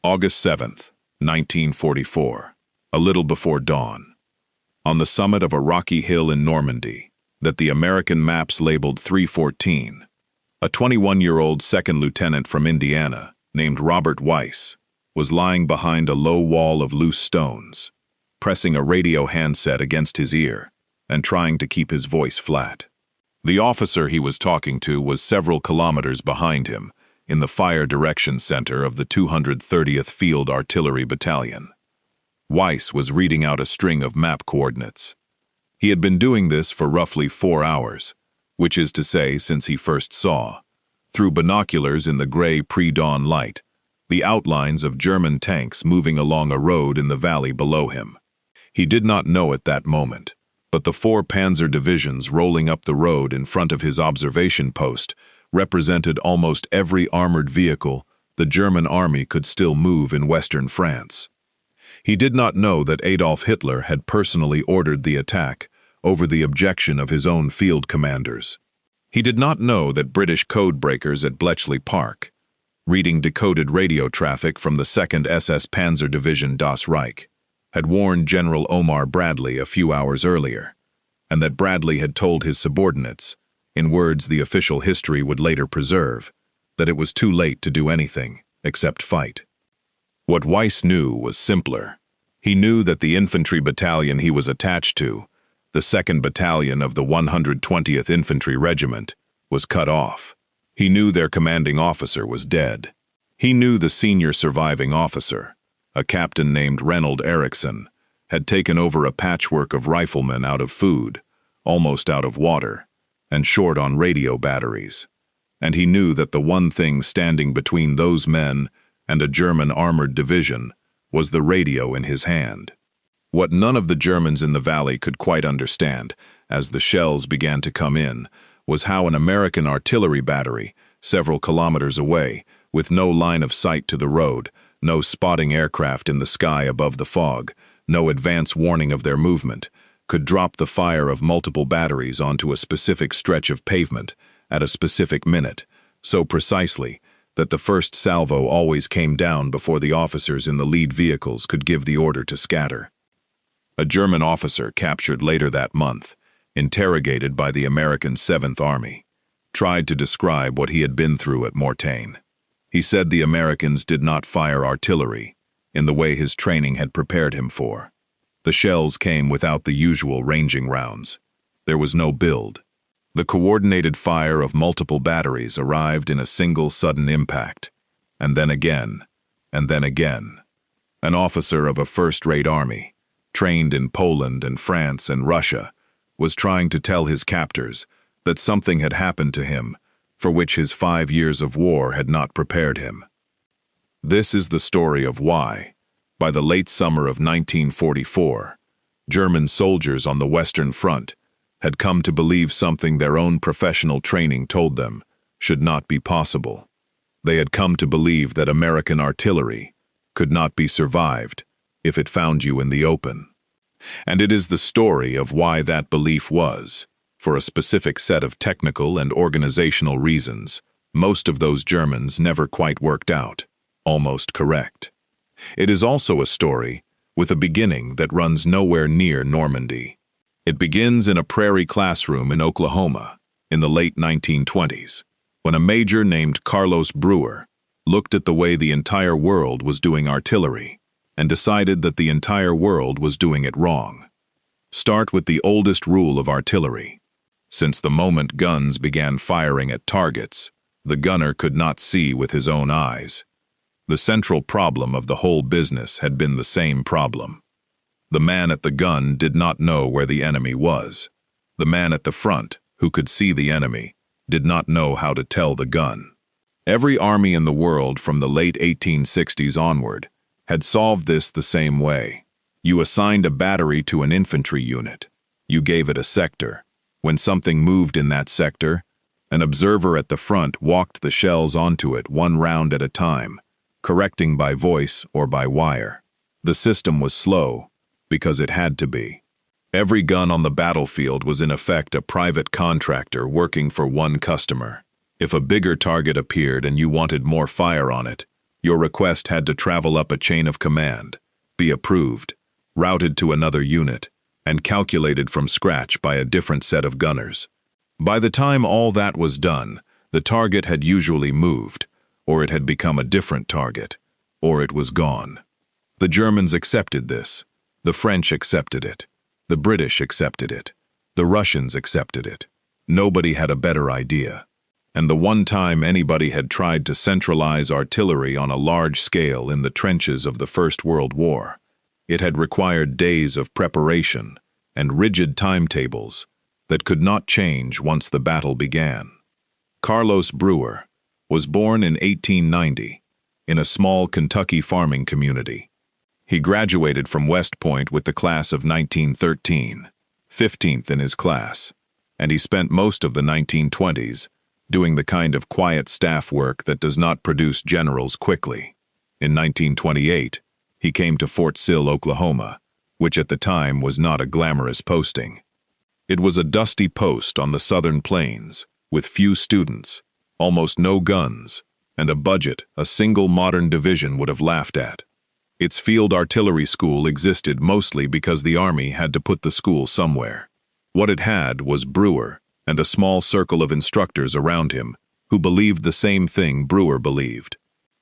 August 7th, 1944, a little before dawn. On the summit of a rocky hill in Normandy, that the American maps labeled 314, a 21-year-old second lieutenant from Indiana, named Robert Weiss, was lying behind a low wall of loose stones, pressing a radio handset against his ear and trying to keep his voice flat. The officer he was talking to was several kilometers behind him, in the Fire Direction Center of the 230th Field Artillery Battalion. Weiss was reading out a string of map coordinates. He had been doing this for roughly 4 hours, which is to say since he first saw, through binoculars in the gray pre-dawn light, the outlines of German tanks moving along a road in the valley below him. He did not know at that moment, but the 4 Panzer divisions rolling up the road in front of his observation post represented almost every armored vehicle the German army could still move in western France. He did not know that Adolf Hitler had personally ordered the attack over the objection of his own field commanders. He did not know that British code breakers at Bletchley Park, reading decoded radio traffic from the 2nd SS Panzer Division Das Reich, had warned General Omar Bradley a few hours earlier, and that Bradley had told his subordinates, in words the official history would later preserve, that it was too late to do anything except fight. What Weiss knew was simpler. He knew that the infantry battalion he was attached to, the 2nd Battalion of the 120th Infantry Regiment, was cut off. He knew their commanding officer was dead. He knew the senior surviving officer, a captain named Reynold Eriksson, had taken over a patchwork of riflemen out of food, almost out of water, and short on radio batteries. And he knew that the one thing standing between those men and a German armored division was the radio in his hand. What none of the Germans in the valley could quite understand, as the shells began to come in, was how an American artillery battery, several kilometers away, with no line of sight to the road, no spotting aircraft in the sky above the fog, no advance warning of their movement, could drop the fire of multiple batteries onto a specific stretch of pavement at a specific minute, so precisely that the first salvo always came down before the officers in the lead vehicles could give the order to scatter. A German officer captured later that month, interrogated by the American 7th Army, tried to describe what he had been through at Mortain. He said the Americans did not fire artillery in the way his training had prepared him for. The shells came without the usual ranging rounds. There was no build. The coordinated fire of multiple batteries arrived in a single sudden impact, and then again, and then again. An officer of a first-rate army, trained in Poland and France and Russia, was trying to tell his captors that something had happened to him for which his 5 years of war had not prepared him. This is the story of why, by the late summer of 1944, German soldiers on the Western Front had come to believe something their own professional training told them should not be possible. They had come to believe that American artillery could not be survived if it found you in the open. And it is the story of why that belief was, for a specific set of technical and organizational reasons, most of those Germans never quite worked out, almost correct. It is also a story with a beginning that runs nowhere near Normandy. It begins in a prairie classroom in Oklahoma in the late 1920s, when a major named Carlos Brewer looked at the way the entire world was doing artillery and decided that the entire world was doing it wrong. Start with the oldest rule of artillery. Since the moment guns began firing at targets, the gunner could not see with his own eyes. The central problem of the whole business had been the same problem. The man at the gun did not know where the enemy was. The man at the front, who could see the enemy, did not know how to tell the gun. Every army in the world from the late 1860s onward had solved this the same way. You assigned a battery to an infantry unit. You gave it a sector. When something moved in that sector, an observer at the front walked the shells onto it one round at a time, correcting by voice or by wire. The system was slow, because it had to be. Every gun on the battlefield was in effect a private contractor working for one customer. If a bigger target appeared and you wanted more fire on it, Your request had to travel up a chain of command, be approved, routed to another unit, and calculated from scratch by a different set of gunners. By the time all that was done, the target had usually moved, or it had become a different target, or it was gone. The Germans accepted this. The French accepted it. The British accepted it. The Russians accepted it. Nobody had a better idea. And the one time anybody had tried to centralize artillery on a large scale in the trenches of the First World War, it had required days of preparation and rigid timetables that could not change once the battle began. Carlos Brewer was born in 1890 in a small Kentucky farming community. He graduated from West Point with the class of 1913, 15th in his class, and he spent most of the 1920s doing the kind of quiet staff work that does not produce generals quickly. In 1928, he came to Fort Sill, Oklahoma, which at the time was not a glamorous posting. It was a dusty post on the southern plains, with few students, almost no guns, and a budget a single modern division would have laughed at. Its field artillery school existed mostly because the Army had to put the school somewhere. What it had was Brewer and a small circle of instructors around him who believed the same thing Brewer believed.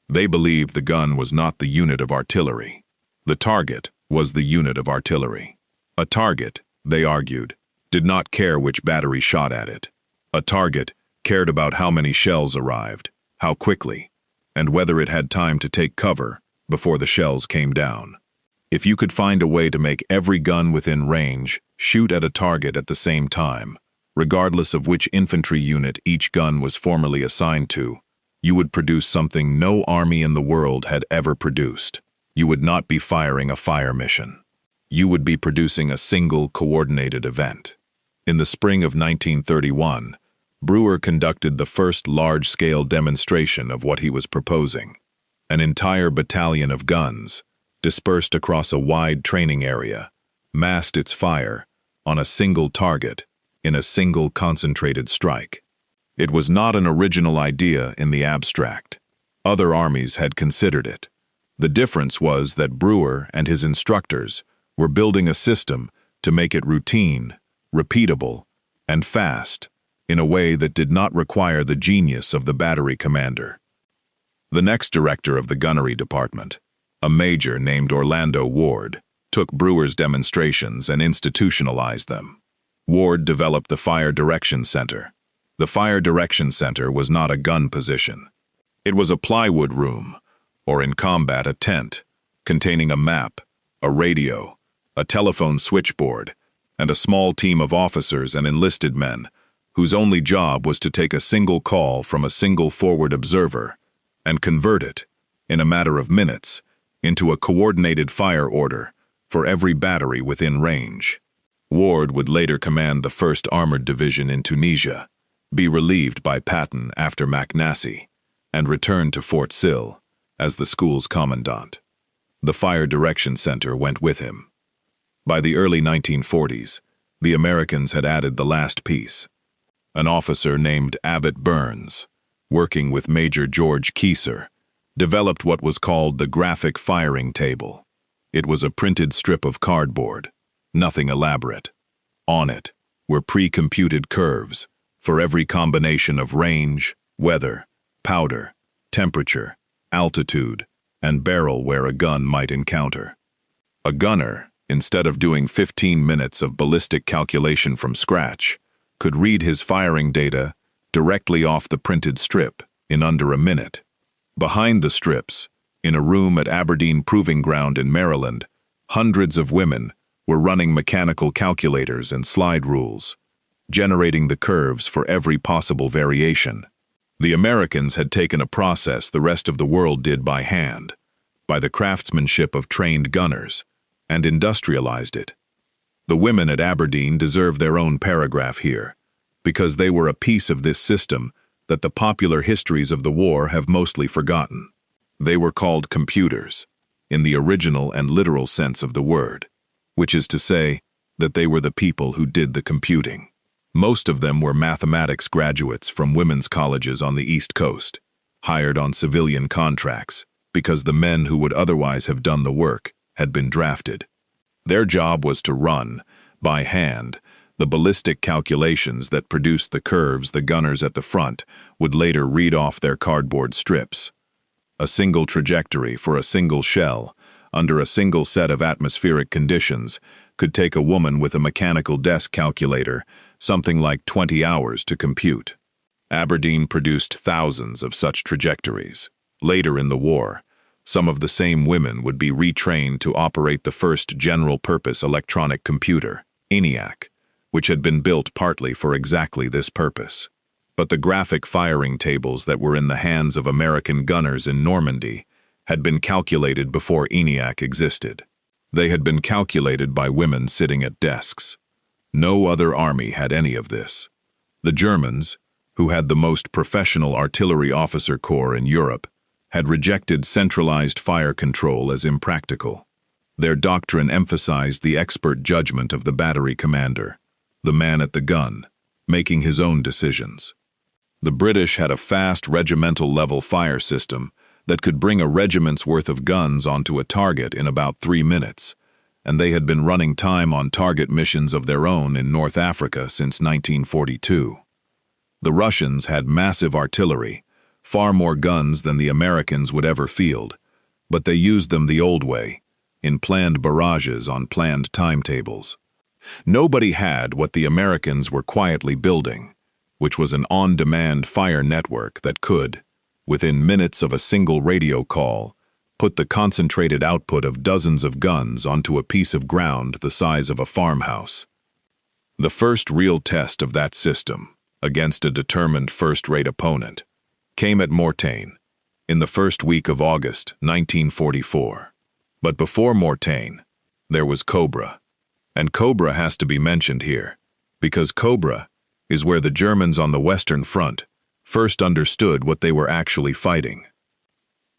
They believed the gun was not the unit of artillery. The target was the unit of artillery. A target, they argued, did not care which battery shot at it. A target cared about how many shells arrived, how quickly, and whether it had time to take cover before the shells came down. If you could find a way to make every gun within range shoot at a target at the same time, regardless of which infantry unit each gun was formerly assigned to, you would produce something no army in the world had ever produced. You would not be firing a fire mission. You would be producing a single coordinated event. In the spring of 1931, Brewer conducted the first large-scale demonstration of what he was proposing. An entire battalion of guns, dispersed across a wide training area, massed its fire on a single target in a single concentrated strike. It was not an original idea in the abstract. Other armies had considered it. The difference was that Brewer and his instructors were building a system to make it routine, repeatable, and fast in a way that did not require the genius of the battery commander. The next director of the gunnery department, a major named Orlando Ward, took Brewer's demonstrations and institutionalized them. Ward developed the Fire Direction Center. The Fire Direction Center was not a gun position. It was a plywood room, or in combat a tent, containing a map, a radio, a telephone switchboard, and a small team of officers and enlisted men whose only job was to take a single call from a single forward observer and convert it, in a matter of minutes, into a coordinated fire order for every battery within range. Ward would later command the 1st Armored Division in Tunisia, be relieved by Patton after McNassie, and return to Fort Sill as the school's commandant. The Fire Direction Center went with him. By the early 1940s, the Americans had added the last piece. An officer named Abbott Burns, working with Major George Keyser, developed what was called the graphic firing table. It was a printed strip of cardboard, nothing elaborate. On it were pre-computed curves for every combination of range, weather, powder, temperature, altitude, and barrel where a gun might encounter. A gunner, instead of doing 15 minutes of ballistic calculation from scratch, could read his firing data directly off the printed strip in under a minute. Behind the strips, in a room at Aberdeen Proving Ground in Maryland, hundreds of women were running mechanical calculators and slide rules, generating the curves for every possible variation. The Americans had taken a process the rest of the world did by hand, by the craftsmanship of trained gunners, and industrialized it. The women at Aberdeen deserve their own paragraph here, because they were a piece of this system that the popular histories of the war have mostly forgotten. They were called computers, in the original and literal sense of the word, which is to say that they were the people who did the computing. Most of them were mathematics graduates from women's colleges on the East Coast, hired on civilian contracts, because the men who would otherwise have done the work had been drafted. Their job was to run, by hand, the ballistic calculations that produced the curves the gunners at the front would later read off their cardboard strips. A single trajectory for a single shell, under a single set of atmospheric conditions, could take a woman with a mechanical desk calculator something like 20 hours to compute. Aberdeen produced thousands of such trajectories. Later in the war, some of the same women would be retrained to operate the first general-purpose electronic computer, ENIAC, which had been built partly for exactly this purpose. But the graphic firing tables that were in the hands of American gunners in Normandy had been calculated before ENIAC existed. They had been calculated by women sitting at desks. No other army had any of this. The Germans, who had the most professional artillery officer corps in Europe, had rejected centralized fire control as impractical. Their doctrine emphasized the expert judgment of the battery commander, the man at the gun, making his own decisions. The British had a fast regimental-level fire system that could bring a regiment's worth of guns onto a target in about 3 minutes, and they had been running time-on-target missions of their own in North Africa since 1942. The Russians had massive artillery, far more guns than the Americans would ever field, but they used them the old way, in planned barrages on planned timetables. Nobody had what the Americans were quietly building, which was an on-demand fire network that could, within minutes of a single radio call, put the concentrated output of dozens of guns onto a piece of ground the size of a farmhouse. The first real test of that system, against a determined first-rate opponent, came at Mortain, in the first week of August 1944. But before Mortain, there was Cobra. And Cobra has to be mentioned here, because Cobra is where the Germans on the Western Front first understood what they were actually fighting.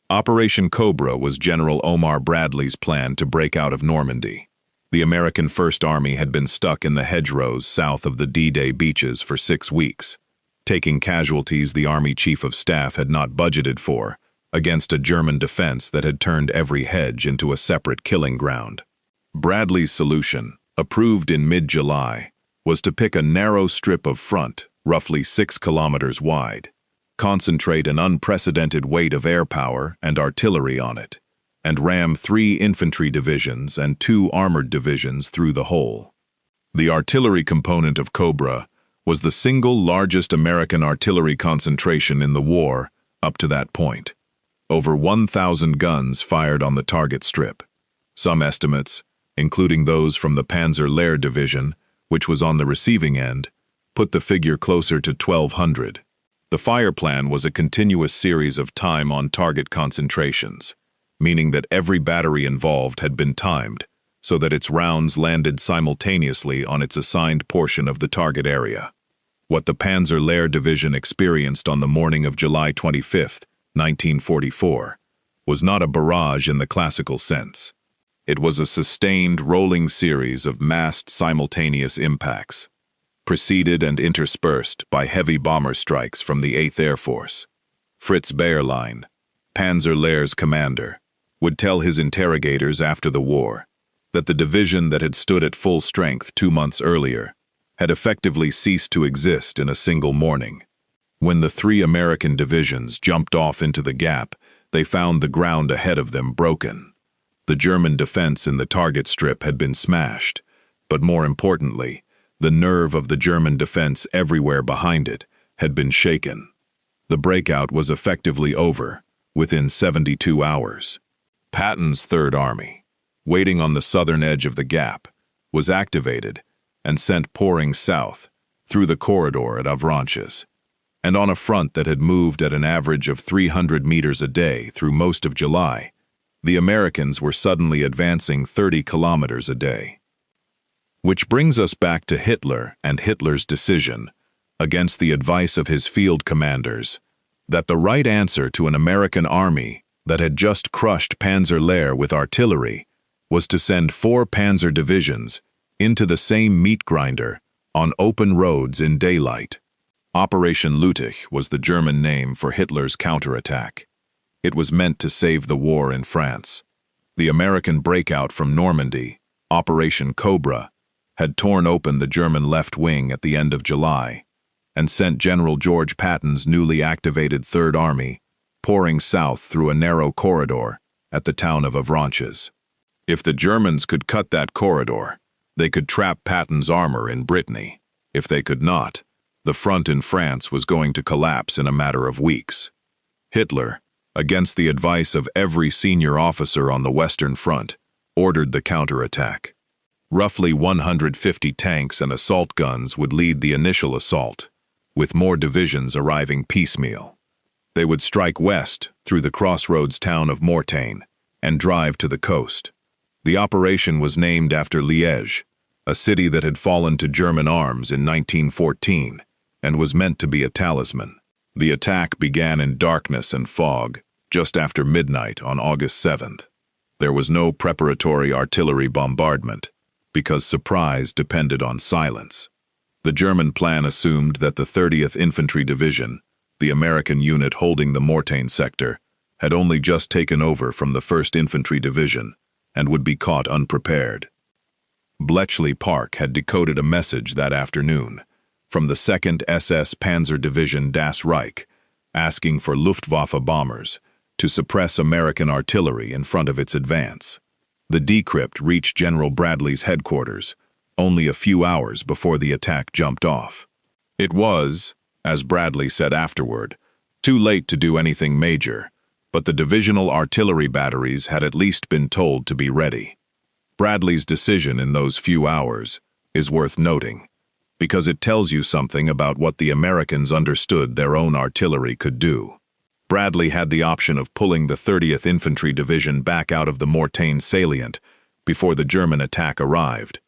Operation Cobra was General Omar Bradley's plan to break out of Normandy. The American First Army had been stuck in the hedgerows south of the D-Day beaches for 6 weeks, taking casualties the Army Chief of Staff had not budgeted for, against a German defense that had turned every hedge into a separate killing ground. Bradley's solution, approved in mid-July, was to pick a narrow strip of front, roughly 6 kilometers wide, concentrate an unprecedented weight of air power and artillery on it, and ram 3 infantry divisions and 2 armored divisions through the hole. The artillery component of Cobra was the single largest American artillery concentration in the war up to that point. Over 1,000 guns fired on the target strip. Some estimates, including those from the Panzer Lehr division, which was on the receiving end, put the figure closer to 1,200. The fire plan was a continuous series of time-on-target concentrations, meaning that every battery involved had been timed so that its rounds landed simultaneously on its assigned portion of the target area. What the Panzer Lehr division experienced on the morning of July 25, 1944, was not a barrage in the classical sense. It was a sustained rolling series of massed simultaneous impacts, preceded and interspersed by heavy bomber strikes from the 8th Air Force. Fritz Bayerlein, Panzer Lehr's commander, would tell his interrogators after the war that the division that had stood at full strength 2 months earlier had effectively ceased to exist in a single morning. When the 3 American divisions jumped off into the gap, they found the ground ahead of them broken. The German defense in the target strip had been smashed, but more importantly, the nerve of the German defense everywhere behind it had been shaken. The breakout was effectively over within 72 hours. Patton's Third Army, waiting on the southern edge of the gap, was activated and sent pouring south through the corridor at Avranches, and on a front that had moved at an average of 300 meters a day through most of July, the Americans were suddenly advancing 30 kilometers a day. Which brings us back to Hitler and Hitler's decision, against the advice of his field commanders, that the right answer to an American army that had just crushed Panzer Lehr with artillery was to send 4 panzer divisions into the same meat grinder on open roads in daylight. Operation Lüttich was the German name for Hitler's counterattack. It was meant to save the war in France. The American breakout from Normandy, Operation Cobra, had torn open the German left wing at the end of July and sent General George Patton's newly activated Third Army pouring south through a narrow corridor at the town of Avranches. If the Germans could cut that corridor, they could trap Patton's armor in Brittany. If they could not, the front in France was going to collapse in a matter of weeks. Hitler, against the advice of every senior officer on the Western Front, ordered the counterattack. Roughly 150 tanks and assault guns would lead the initial assault, with more divisions arriving piecemeal. They would strike west through the crossroads town of Mortain and drive to the coast. The operation was named after Liège, a city that had fallen to German arms in 1914 and was meant to be a talisman. The attack began in darkness and fog just after midnight on August 7th. There was no preparatory artillery bombardment because surprise depended on silence. The German plan assumed that the 30th Infantry Division, the American unit holding the Mortain sector, had only just taken over from the 1st Infantry Division and would be caught unprepared. Bletchley Park had decoded a message that afternoon from the 2nd SS Panzer Division Das Reich, asking for Luftwaffe bombers to suppress American artillery in front of its advance. The decrypt reached General Bradley's headquarters only a few hours before the attack jumped off. It was, as Bradley said afterward, too late to do anything major, but the divisional artillery batteries had at least been told to be ready. Bradley's decision in those few hours is worth noting, because it tells you something about what the Americans understood their own artillery could do. Bradley had the option of pulling the 30th Infantry Division back out of the Mortain salient before the German attack arrived.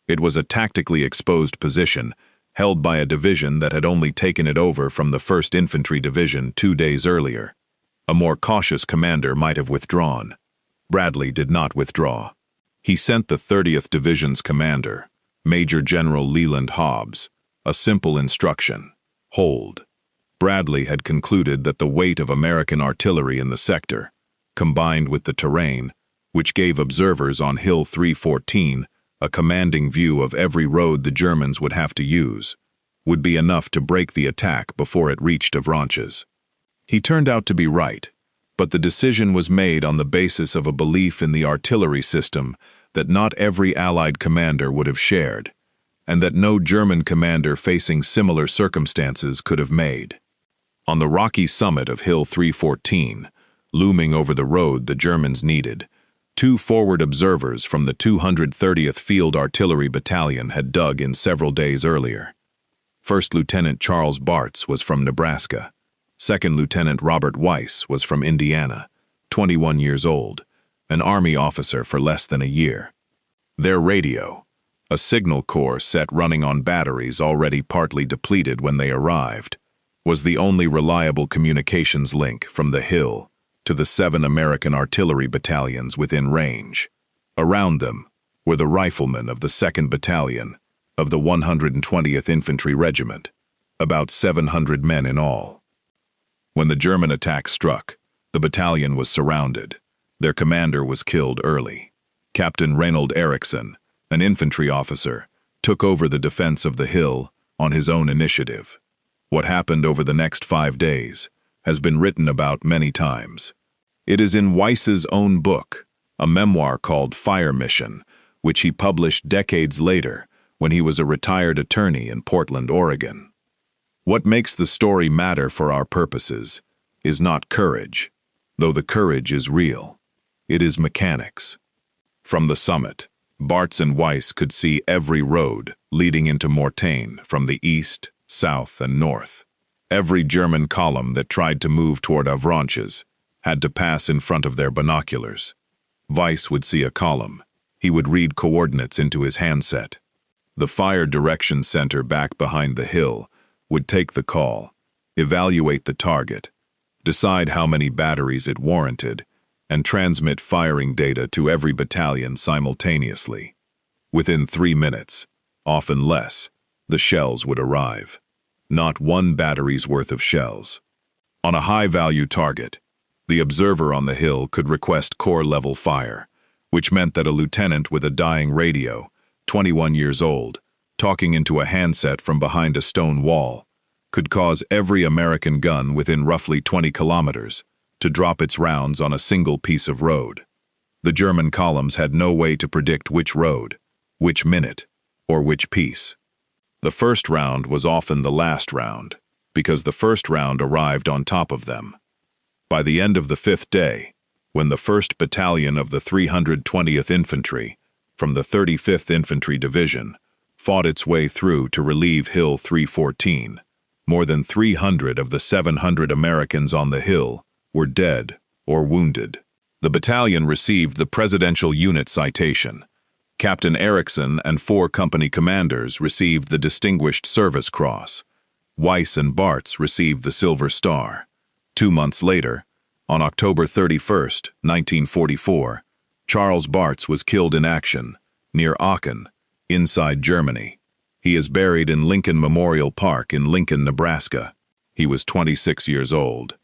It was a tactically exposed position held by a division that had only taken it over from the 1st Infantry Division 2 days earlier. A more cautious commander might have withdrawn. Bradley did not withdraw. He sent the 30th Division's commander, Major General Leland Hobbs, a simple instruction: hold. Bradley had concluded that the weight of American artillery in the sector, combined with the terrain, which gave observers on Hill 314 a commanding view of every road the Germans would have to use, would be enough to break the attack before it reached Avranches. He turned out to be right, but the decision was made on the basis of a belief in the artillery system that not every Allied commander would have shared, and that no German commander facing similar circumstances could have made. On the rocky summit of Hill 314, looming over the road the Germans needed, 2 forward observers from the 230th Field Artillery Battalion had dug in several days earlier. First Lieutenant Charles Bartz was from Nebraska. Second Lieutenant Robert Weiss was from Indiana, 21 years old, an Army officer for less than a year. Their radio, a signal corps set running on batteries already partly depleted when they arrived, was the only reliable communications link from the hill to the 7 American artillery battalions within range. Around them were the riflemen of the 2nd Battalion of the 120th Infantry Regiment, about 700 men in all. When the German attack struck, the battalion was surrounded. Their commander was killed early. Captain Reynold Eriksson, an infantry officer, took over the defense of the hill on his own initiative. What happened over the next 5 days has been written about many times. It is in Weiss's own book, a memoir called Fire Mission, which he published decades later when he was a retired attorney in Portland, Oregon. What makes the story matter for our purposes is not courage, though the courage is real. It is mechanics. From the summit, Bartz and Weiss could see every road leading into Mortain from the east, south, and north. Every German column that tried to move toward Avranches had to pass in front of their binoculars. Weiss would see a column. He would read coordinates into his handset. The Fire Direction Center back behind the hill would take the call, evaluate the target, decide how many batteries it warranted, and transmit firing data to every battalion simultaneously. Within 3 minutes, often less, the shells would arrive. Not 1 battery's worth of shells. On a high-value target, The observer on the hill could request corps-level fire, which meant that a lieutenant with a dying radio, 21 years old, talking into a handset from behind a stone wall, could cause every American gun within roughly 20 kilometers to drop its rounds on a single piece of road. The German columns had no way to predict which road, which minute, or which piece. The first round was often the last round, because the first round arrived on top of them. By the end of the fifth day, when the 1st Battalion of the 320th Infantry, from the 35th Infantry Division, fought its way through to relieve Hill 314, more than 300 of the 700 Americans on the hill were dead or wounded. The battalion received the Presidential Unit Citation. Captain Erickson and 4 company commanders received the Distinguished Service Cross. Weiss and Bartz received the Silver Star. 2 months later, on October 31, 1944, Charles Bartz was killed in action, near Aachen, inside Germany. He is buried in Lincoln Memorial Park in Lincoln, Nebraska. He was 26 years old.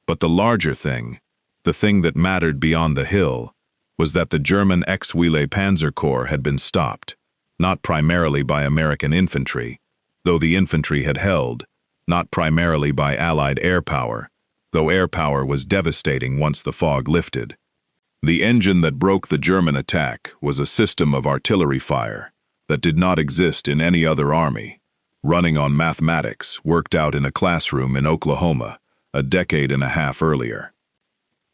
But the larger thing, the thing that mattered beyond the hill, was that the German Ex-Wille Panzer Corps had been stopped, not primarily by American infantry, though the infantry had held, not primarily by Allied air power, though air power was devastating once the fog lifted. The engine that broke the German attack was a system of artillery fire that did not exist in any other army, running on mathematics worked out in a classroom in Oklahoma a decade and a half earlier.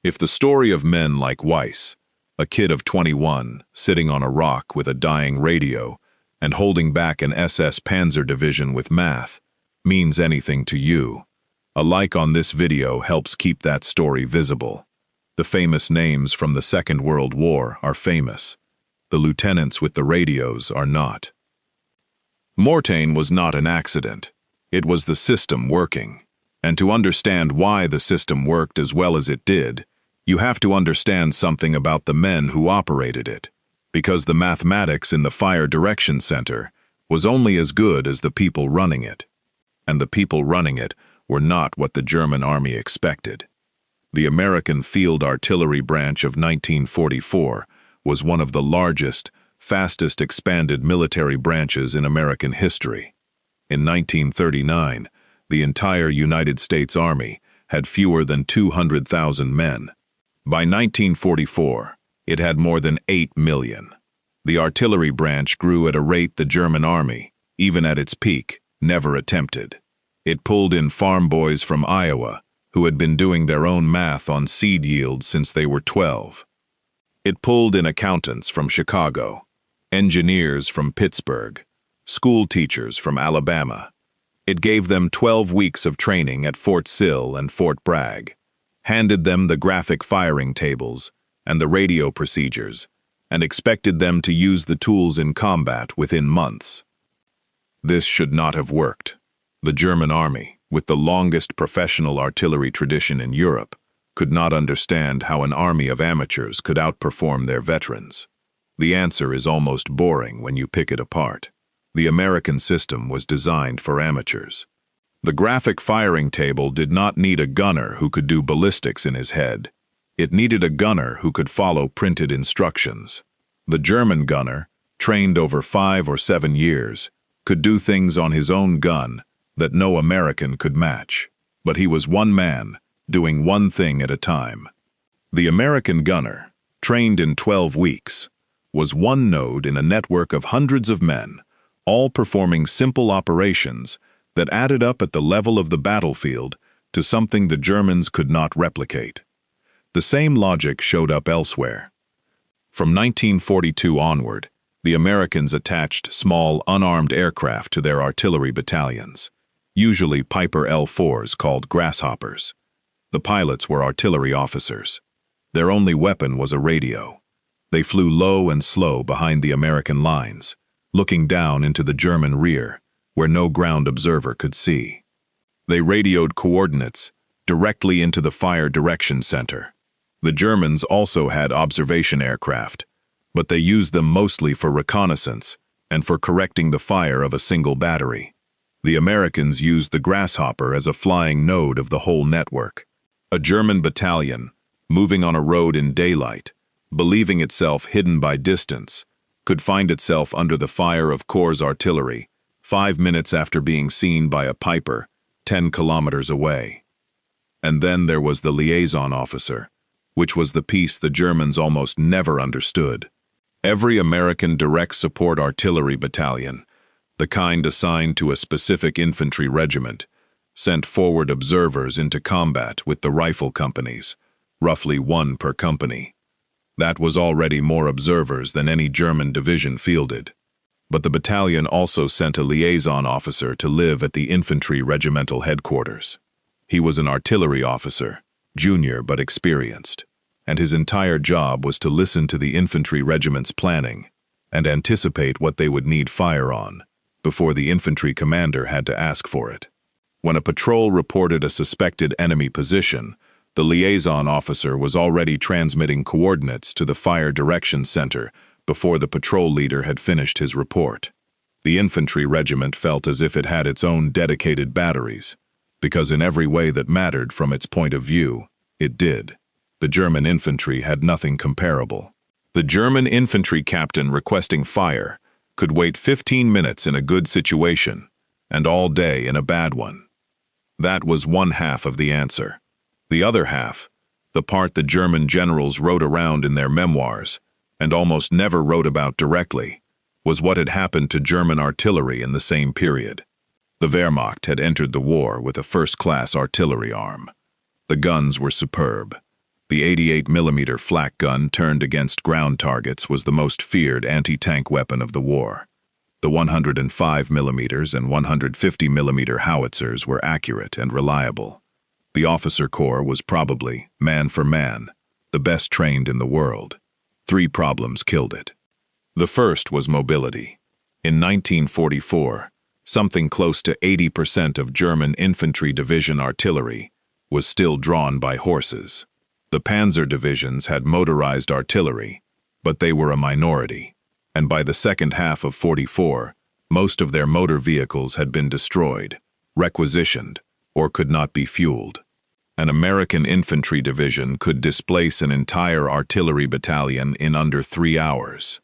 If the story of men like Weiss, a kid of 21 sitting on a rock with a dying radio and holding back an SS Panzer division with math, means anything to you, a like on this video helps keep that story visible. The famous names from the Second World War are famous. The lieutenants with the radios are not. Mortain was not an accident. It was the system working. And to understand why the system worked as well as it did, you have to understand something about the men who operated it, because the mathematics in the Fire Direction Center was only as good as the people running it. And the people running it were not what the German army expected. The American Field Artillery Branch of 1944 was one of the largest, fastest expanded military branches in American history. In 1939, the entire United States Army had fewer than 200,000 men. By 1944, it had more than 8 million. The artillery branch grew at a rate the German army, even at its peak, never attempted. It pulled in farm boys from Iowa, who had been doing their own math on seed yields since they were 12. It pulled in accountants from Chicago, engineers from Pittsburgh, school teachers from Alabama. It gave them 12 weeks of training at Fort Sill and Fort Bragg, handed them the graphic firing tables and the radio procedures, and expected them to use the tools in combat within months. This should not have worked. The German army, with the longest professional artillery tradition in Europe, could not understand how an army of amateurs could outperform their veterans. The answer is almost boring when you pick it apart. The American system was designed for amateurs. The graphic firing table did not need a gunner who could do ballistics in his head. It needed a gunner who could follow printed instructions. The German gunner, trained over 5 or 7 years, could do things on his own gun that no American could match. But he was one man, doing one thing at a time. The American gunner, trained in 12 weeks, was one node in a network of hundreds of men, all performing simple operations that added up at the level of the battlefield to something the Germans could not replicate. The same logic showed up elsewhere. From 1942 onward, the Americans attached small, unarmed aircraft to their artillery battalions, usually Piper L-4s called grasshoppers. The pilots were artillery officers. Their only weapon was a radio. They flew low and slow behind the American lines, looking down into the German rear, where no ground observer could see. They radioed coordinates directly into the Fire Direction Center. The Germans also had observation aircraft, but they used them mostly for reconnaissance and for correcting the fire of a single battery. The Americans used the Grasshopper as a flying node of the whole network. A German battalion moving on a road in daylight, believing itself hidden by distance, could find itself under the fire of Corps artillery 5 minutes after being seen by a Piper 10 kilometers away. And then there was the liaison officer, which was the piece the Germans almost never understood. Every American direct support artillery battalion, the kind assigned to a specific infantry regiment, sent forward observers into combat with the rifle companies, roughly 1 per company. That was already more observers than any German division fielded. But the battalion also sent a liaison officer to live at the infantry regimental headquarters. He was an artillery officer, junior but experienced, and his entire job was to listen to the infantry regiment's planning and anticipate what they would need fire on before the infantry commander had to ask for it. When a patrol reported a suspected enemy position, the liaison officer was already transmitting coordinates to the Fire Direction Center before the patrol leader had finished his report. The infantry regiment felt as if it had its own dedicated batteries, because in every way that mattered from its point of view, it did. The German infantry had nothing comparable. The German infantry captain requesting fire could wait 15 minutes in a good situation, and all day in a bad one. That was one half of the answer. The other half, the part the German generals wrote around in their memoirs, and almost never wrote about directly, was what had happened to German artillery in the same period. The Wehrmacht had entered the war with a first-class artillery arm. The guns were superb. The 88mm flak gun turned against ground targets was the most feared anti-tank weapon of the war. The 105mm and 150mm howitzers were accurate and reliable. The officer corps was probably, man for man, the best trained in the world. 3 problems killed it. The first was mobility. In 1944, something close to 80% of German infantry division artillery was still drawn by horses. The Panzer divisions had motorized artillery, but they were a minority, and by the second half of '44, most of their motor vehicles had been destroyed, requisitioned, or could not be fueled. An American infantry division could displace an entire artillery battalion in under 3 hours.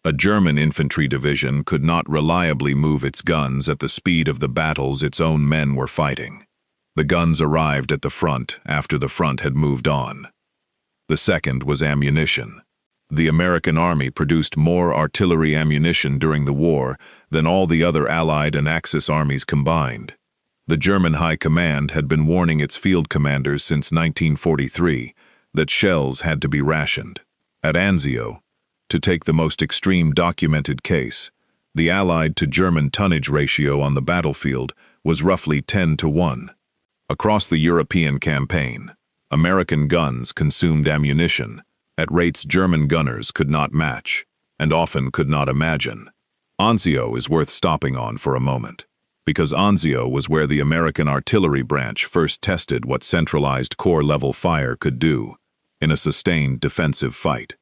A German infantry division could not reliably move its guns at the speed of the battles its own men were fighting. The guns arrived at the front after the front had moved on. The second was ammunition. The American Army produced more artillery ammunition during the war than all the other Allied and Axis armies combined. The German High Command had been warning its field commanders since 1943 that shells had to be rationed. At Anzio, to take the most extreme documented case, the Allied to German tonnage ratio on the battlefield was roughly 10-1. Across the European campaign, American guns consumed ammunition at rates German gunners could not match, and often could not imagine. Anzio is worth stopping on for a moment, because Anzio was where the American artillery branch first tested what centralized corps-level fire could do in a sustained defensive fight.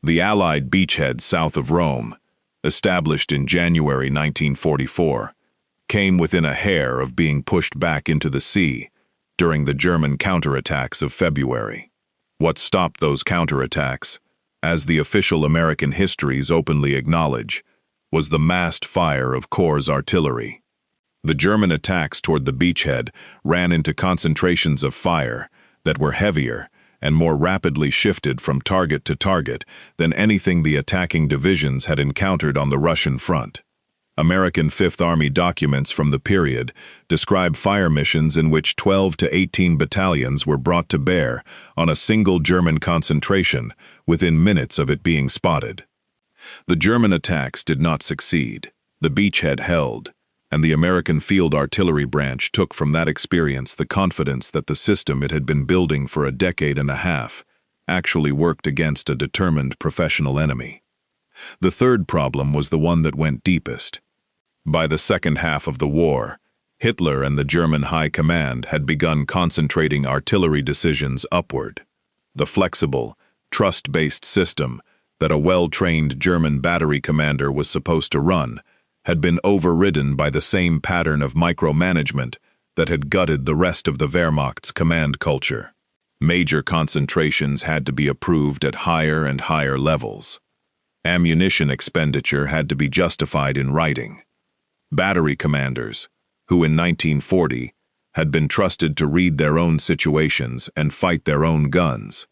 The Allied beachhead south of Rome, established in January 1944, came within a hair of being pushed back into the sea during the German counterattacks of February. What stopped those counterattacks, as the official American histories openly acknowledge, was the massed fire of Corps artillery. The German attacks toward the beachhead ran into concentrations of fire that were heavier and more rapidly shifted from target to target than anything the attacking divisions had encountered on the Russian front. American Fifth Army documents from the period describe fire missions in which 12 to 18 battalions were brought to bear on a single German concentration within minutes of it being spotted. The German attacks did not succeed. The beachhead held, and the American Field Artillery Branch took from that experience the confidence that the system it had been building for a decade and a half actually worked against a determined professional enemy. The third problem was the one that went deepest. By the second half of the war, Hitler and the German High Command had begun concentrating artillery decisions upward. The flexible, trust-based system that a well-trained German battery commander was supposed to run had been overridden by the same pattern of micromanagement that had gutted the rest of the Wehrmacht's command culture. Major concentrations had to be approved at higher and higher levels. Ammunition expenditure had to be justified in writing. Battery commanders, who in 1940 had been trusted to read their own situations and fight their own guns,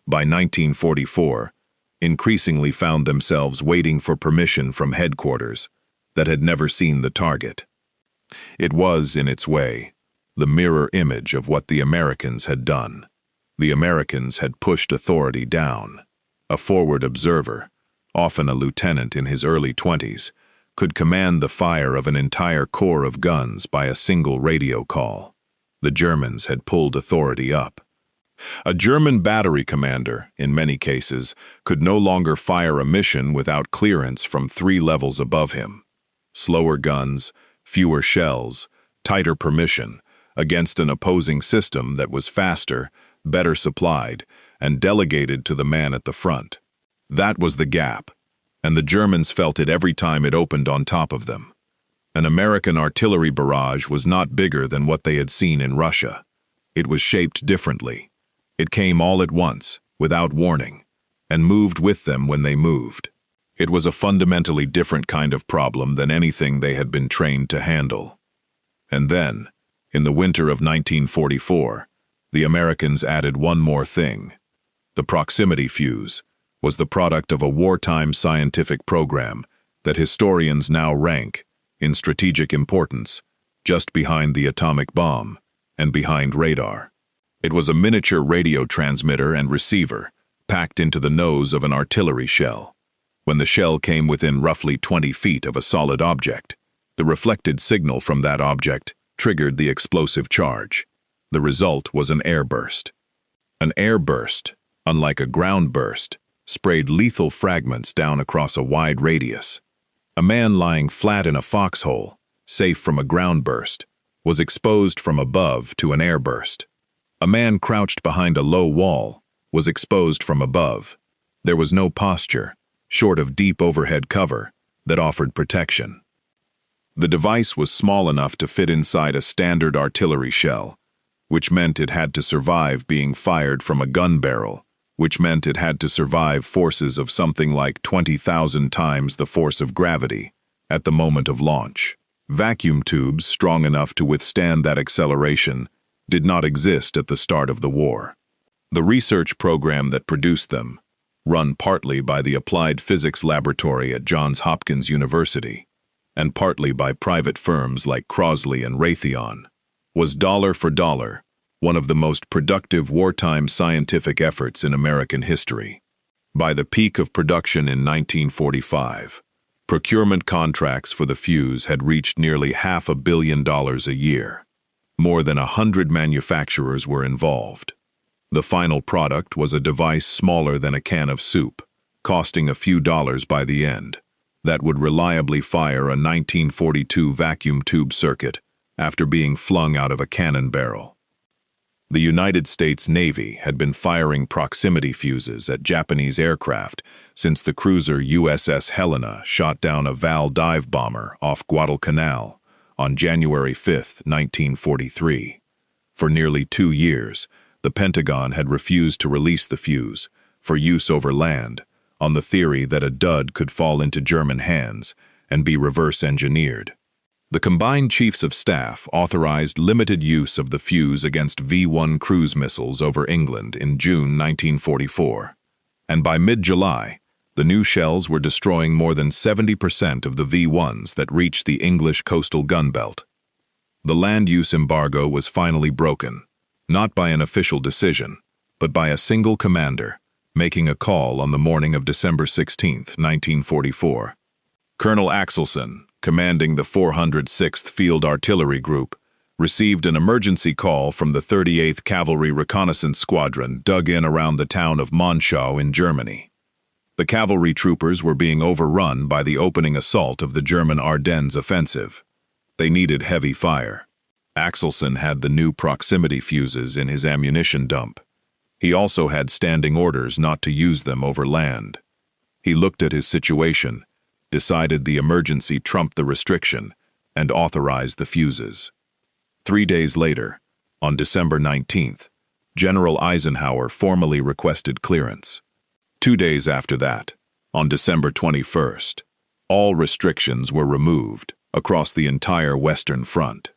by 1944, increasingly found themselves waiting for permission from headquarters that had never seen the target. It was, in its way, the mirror image of what the Americans had done. The Americans had pushed authority down. A forward observer, often a lieutenant in his early 20s, could command the fire of an entire corps of guns by a single radio call. The Germans had pulled authority up. A German battery commander, in many cases, could no longer fire a mission without clearance from 3 levels above him. Slower guns, fewer shells, tighter permission, against an opposing system that was faster, better supplied, and delegated to the man at the front. That was the gap, and the Germans felt it every time it opened on top of them. An American artillery barrage was not bigger than what they had seen in Russia. It was shaped differently. It came all at once, without warning, and moved with them when they moved. It was a fundamentally different kind of problem than anything they had been trained to handle. And then, in the winter of 1944, the Americans added one more thing. The proximity fuse was the product of a wartime scientific program that historians now rank, in strategic importance, just behind the atomic bomb and behind radar. It was a miniature radio transmitter and receiver packed into the nose of an artillery shell. When the shell came within roughly 20 feet of a solid object, the reflected signal from that object triggered the explosive charge. The result was an airburst. An airburst, unlike a ground burst, sprayed lethal fragments down across a wide radius. A man lying flat in a foxhole, safe from a ground burst, was exposed from above to an airburst. A man crouched behind a low wall was exposed from above. There was no posture, short of deep overhead cover, that offered protection. The device was small enough to fit inside a standard artillery shell, which meant it had to survive being fired from a gun barrel, which meant it had to survive forces of something like 20,000 times the force of gravity at the moment of launch. Vacuum tubes strong enough to withstand that acceleration did not exist at the start of the war. The research program that produced them, run partly by the Applied Physics Laboratory at Johns Hopkins University, and partly by private firms like Crosley and Raytheon, was dollar for dollar one of the most productive wartime scientific efforts in American history. By the peak of production in 1945, procurement contracts for the fuse had reached nearly $500 million a year. More than 100 manufacturers were involved. The final product was a device smaller than a can of soup, costing a few dollars by the end, that would reliably fire a 1942 vacuum tube circuit after being flung out of a cannon barrel. The United States Navy had been firing proximity fuses at Japanese aircraft since the cruiser USS Helena shot down a Val dive bomber off Guadalcanal on January 5, 1943. For nearly 2 years, the Pentagon had refused to release the fuse for use over land on the theory that a dud could fall into German hands and be reverse-engineered. The combined chiefs of staff authorized limited use of the fuse against V-1 cruise missiles over England in June 1944, and by mid-July, the new shells were destroying more than 70% of the V-1s that reached the English coastal gun belt. The land use embargo was finally broken, not by an official decision, but by a single commander, making a call on the morning of December 16, 1944. Colonel Axelson, commanding the 406th Field Artillery Group, received an emergency call from the 38th Cavalry Reconnaissance Squadron dug in around the town of Monschau in Germany. The cavalry troopers were being overrun by the opening assault of the German Ardennes offensive. They needed heavy fire. Axelson had the new proximity fuses in his ammunition dump. He also had standing orders not to use them over land. He looked at his situation, decided the emergency trumped the restriction, and authorized the fuses. 3 days later, on December 19th, General Eisenhower formally requested clearance. 2 days after that, on December 21st, all restrictions were removed across the entire Western Front.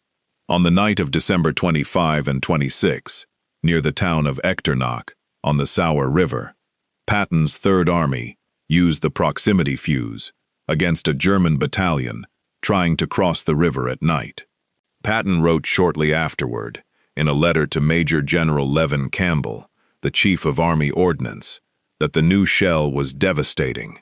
On the night of December 25 and 26, near the town of Echternach, on the Sauer River, Patton's Third Army used the proximity fuse against a German battalion trying to cross the river at night. Patton wrote shortly afterward, in a letter to Major General Levin Campbell, the Chief of Army Ordnance, that the new shell was devastating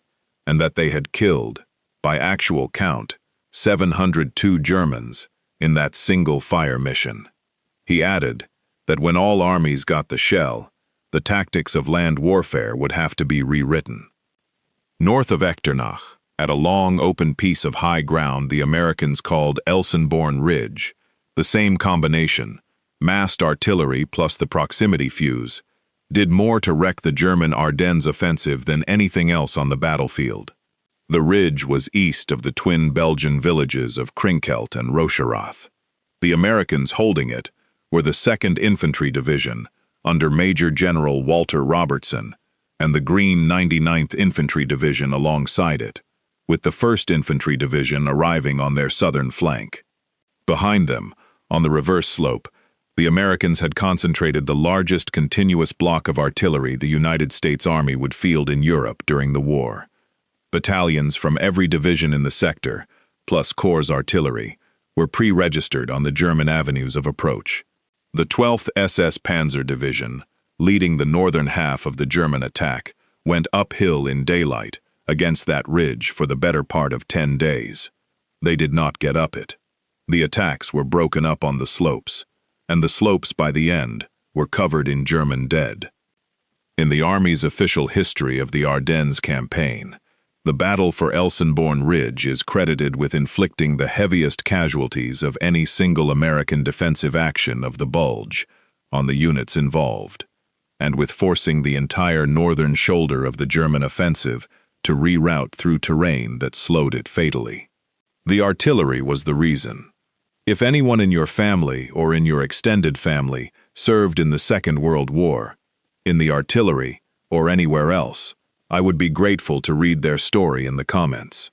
and that they had killed, by actual count, 702 Germans in that single fire mission. He added that when all armies got the shell, the tactics of land warfare would have to be rewritten. North of Echternach, at a long open piece of high ground the Americans called Elsenborn Ridge, the same combination, massed artillery plus the proximity fuse, did more to wreck the German Ardennes offensive than anything else on the battlefield. The ridge was east of the twin Belgian villages of Krinkelt and Rocherath. The Americans holding it were the 2nd Infantry Division under Major General Walter Robertson and the Green 99th Infantry Division alongside it, with the 1st Infantry Division arriving on their southern flank. Behind them, on the reverse slope, the Americans had concentrated the largest continuous block of artillery the United States Army would field in Europe during the war. Battalions from every division in the sector, plus Corps artillery, were pre-registered on the German avenues of approach. The 12th SS Panzer Division, leading the northern half of the German attack, went uphill in daylight against that ridge for the better part of 10 days. They did not get up it. The attacks were broken up on the slopes, and the slopes by the end were covered in German dead. In the Army's official history of the Ardennes campaign, the battle for Elsenborn Ridge is credited with inflicting the heaviest casualties of any single American defensive action of the Bulge on the units involved, and with forcing the entire northern shoulder of the German offensive to reroute through terrain that slowed it fatally. The artillery was the reason. If anyone in your family or in your extended family served in the Second World War, in the artillery, or anywhere else, I would be grateful to read their story in the comments.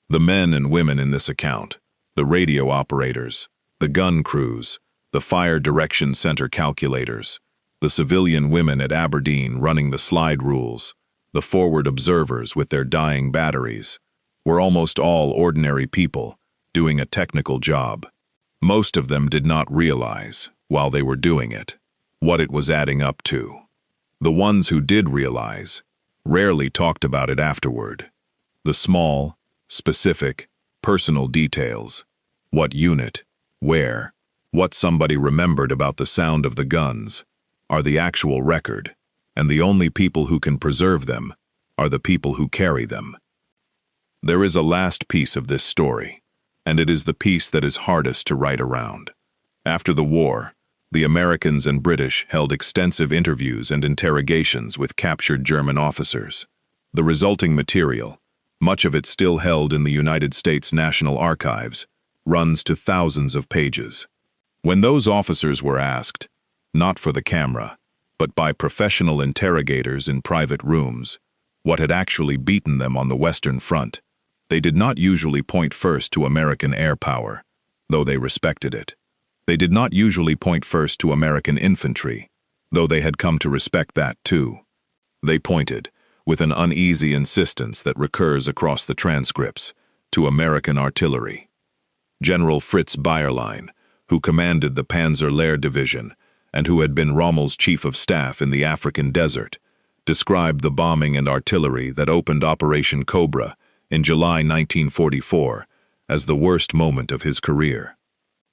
The men and women in this account, the radio operators, the gun crews, the fire direction center calculators, the civilian women at Aberdeen running the slide rules, the forward observers with their dying batteries, were almost all ordinary people doing a technical job. Most of them did not realize, while they were doing it, what it was adding up to. The ones who did realize rarely talked about it afterward. The small, specific, personal details, what unit, where, what somebody remembered about the sound of the guns, are the actual record, and the only people who can preserve them are the people who carry them. There is a last piece of this story, and it is the piece that is hardest to write around. After the war, the Americans and British held extensive interviews and interrogations with captured German officers. The resulting material, much of it still held in the United States National Archives, runs to thousands of pages. When those officers were asked, not for the camera, but by professional interrogators in private rooms, what had actually beaten them on the Western Front, they did not usually point first to American air power, though they respected it. They did not usually point first to American infantry, though they had come to respect that too. They pointed, with an uneasy insistence that recurs across the transcripts, to American artillery. General Fritz Bayerlein, who commanded the Panzer Lehr Division and who had been Rommel's chief of staff in the African desert, described the bombing and artillery that opened Operation Cobra in July 1944 as the worst moment of his career.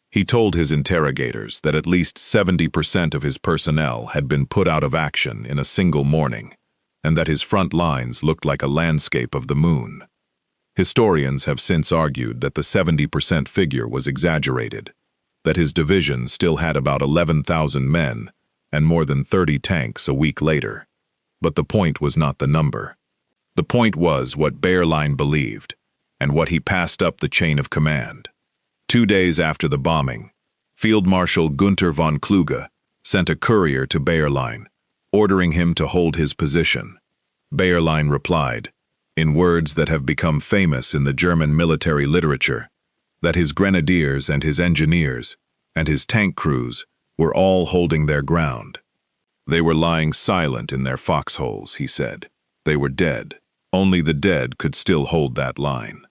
He told his interrogators that at least 70% of his personnel had been put out of action in a single morning, and that his front lines looked like a landscape of the moon. Historians have since argued that the 70% figure was exaggerated, that his division still had about 11,000 men and more than 30 tanks a week later. But the point was not the number. The point was what Bayerlein believed, and what he passed up the chain of command. 2 days after the bombing, Field Marshal Gunther von Kluge sent a courier to Bayerlein, ordering him to hold his position. Bayerlein replied, in words that have become famous in the German military literature, that his grenadiers and his engineers and his tank crews were all holding their ground. They were lying silent in their foxholes, he said. They were dead. Only the dead could still hold that line.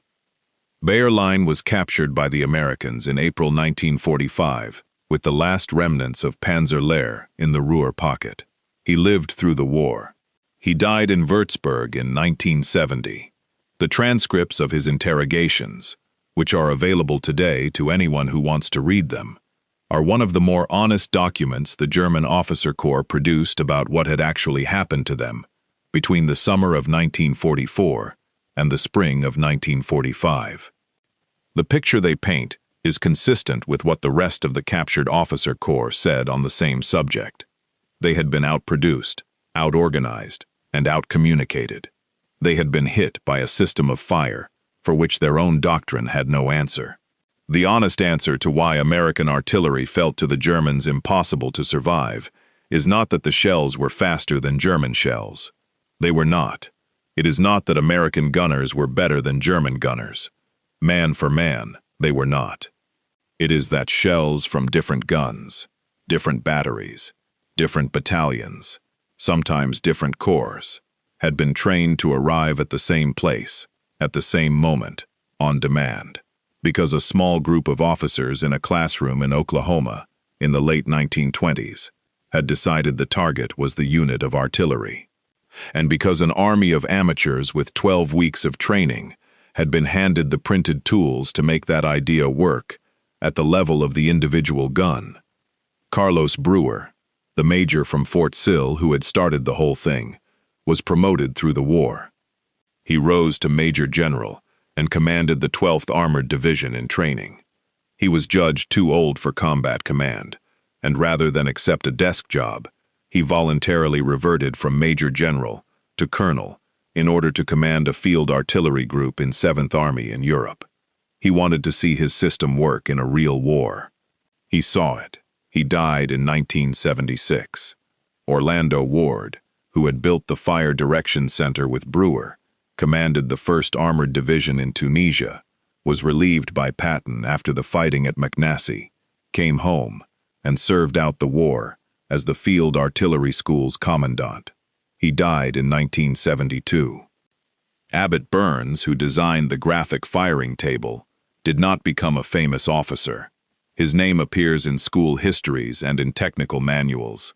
Bayerlein was captured by the Americans in April 1945, with the last remnants of Panzer Lehr in the Ruhr pocket. He lived through the war. He died in Würzburg in 1970. The transcripts of his interrogations, which are available today to anyone who wants to read them, are one of the more honest documents the German officer corps produced about what had actually happened to them between the summer of 1944 and the spring of 1945. The picture they paint is consistent with what the rest of the captured officer corps said on the same subject. They had been outproduced, outorganized, and outcommunicated. They had been hit by a system of fire for which their own doctrine had no answer. The honest answer to why American artillery felt to the Germans impossible to survive is not that the shells were faster than German shells. They were not. It is not that American gunners were better than German gunners. Man for man, they were not. It is that shells from different guns, different batteries, different battalions, sometimes different corps, had been trained to arrive at the same place, at the same moment, on demand, because a small group of officers in a classroom in Oklahoma in the late 1920s had decided the target was the unit of artillery, and because an army of amateurs with 12 weeks of training had been handed the printed tools to make that idea work at the level of the individual gun. Carlos Brewer, the major from Fort Sill who had started the whole thing, was promoted through the war. He rose to Major General and commanded the 12th Armored Division in training. He was judged too old for combat command, and rather than accept a desk job, he voluntarily reverted from Major General to Colonel in order to command a field artillery group in 7th Army in Europe. He wanted to see his system work in a real war. He saw it. He died in 1976. Orlando Ward, who had built the Fire Direction Center with Brewer, commanded the 1st Armored Division in Tunisia, was relieved by Patton after the fighting at McNassy, came home, and served out the war as the Field Artillery School's commandant. He died in 1972. Abbott Burns, who designed the graphic firing table, did not become a famous officer. His name appears in school histories and in technical manuals.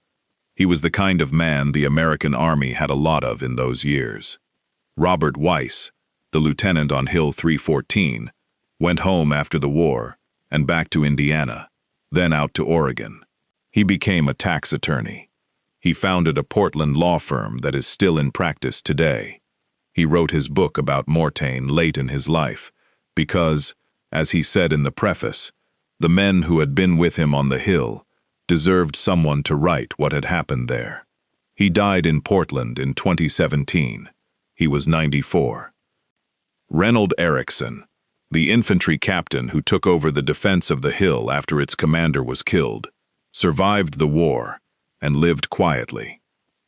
He was the kind of man the American Army had a lot of in those years. Robert Weiss, the lieutenant on Hill 314, went home after the war and back to Indiana, then out to Oregon. He became a tax attorney. He founded a Portland law firm that is still in practice today. He wrote his book about Mortain late in his life because, as he said in the preface, the men who had been with him on the Hill deserved someone to write what had happened there. He died in Portland in 2017. He was 94. Reynold Erickson, the infantry captain who took over the defense of the Hill after its commander was killed, survived the war and lived quietly.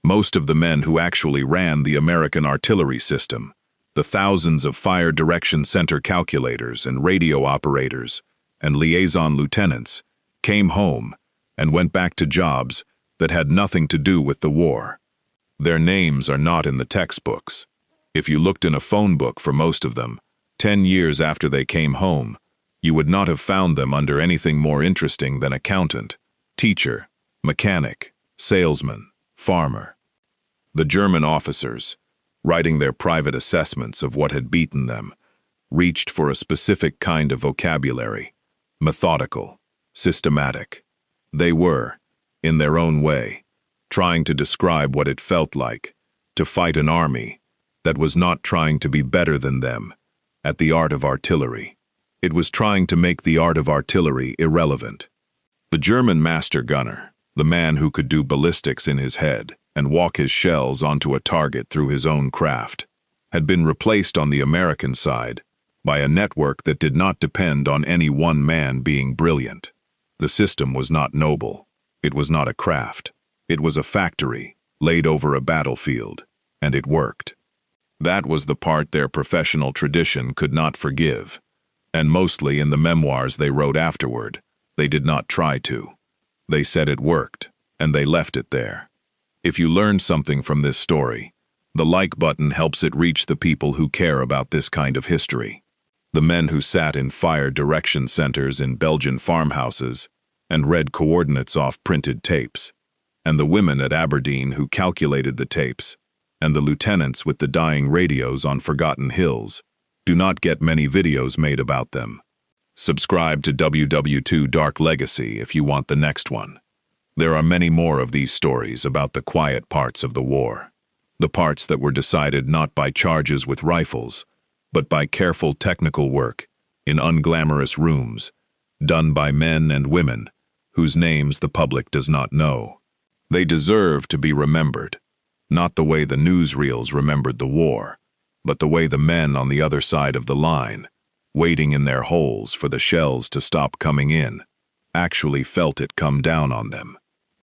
Most of the men who actually ran the American artillery system, the thousands of Fire Direction Center calculators and radio operators and liaison lieutenants, came home and went back to jobs that had nothing to do with the war. Their names are not in the textbooks. If you looked in a phone book for most of them, 10 years after they came home, you would not have found them under anything more interesting than accountant, teacher, mechanic, salesman, farmer. The German officers, writing their private assessments of what had beaten them, reached for a specific kind of vocabulary, methodical, systematic. They were, in their own way, trying to describe what it felt like to fight an army that was not trying to be better than them at the art of artillery. It was trying to make the art of artillery irrelevant. The German master gunner, the man who could do ballistics in his head and walk his shells onto a target through his own craft, had been replaced on the American side by a network that did not depend on any one man being brilliant. The system was not noble. It was not a craft. It was a factory, laid over a battlefield, and it worked. That was the part their professional tradition could not forgive, and mostly in the memoirs they wrote afterward, they did not try to. They said it worked, and they left it there. If you learned something from this story, the like button helps it reach the people who care about this kind of history. The men who sat in fire direction centers in Belgian farmhouses and read coordinates off printed tapes, and the women at Aberdeen who calculated the tapes, and the lieutenants with the dying radios on forgotten hills, do not get many videos made about them. Subscribe to WW2 Dark Legacy if you want the next one. There are many more of these stories about the quiet parts of the war. The parts that were decided not by charges with rifles, but by careful technical work in unglamorous rooms, done by men and women whose names the public does not know. They deserve to be remembered, not the way the newsreels remembered the war, but the way the men on the other side of the line, waiting in their holes for the shells to stop coming in, actually felt it come down on them.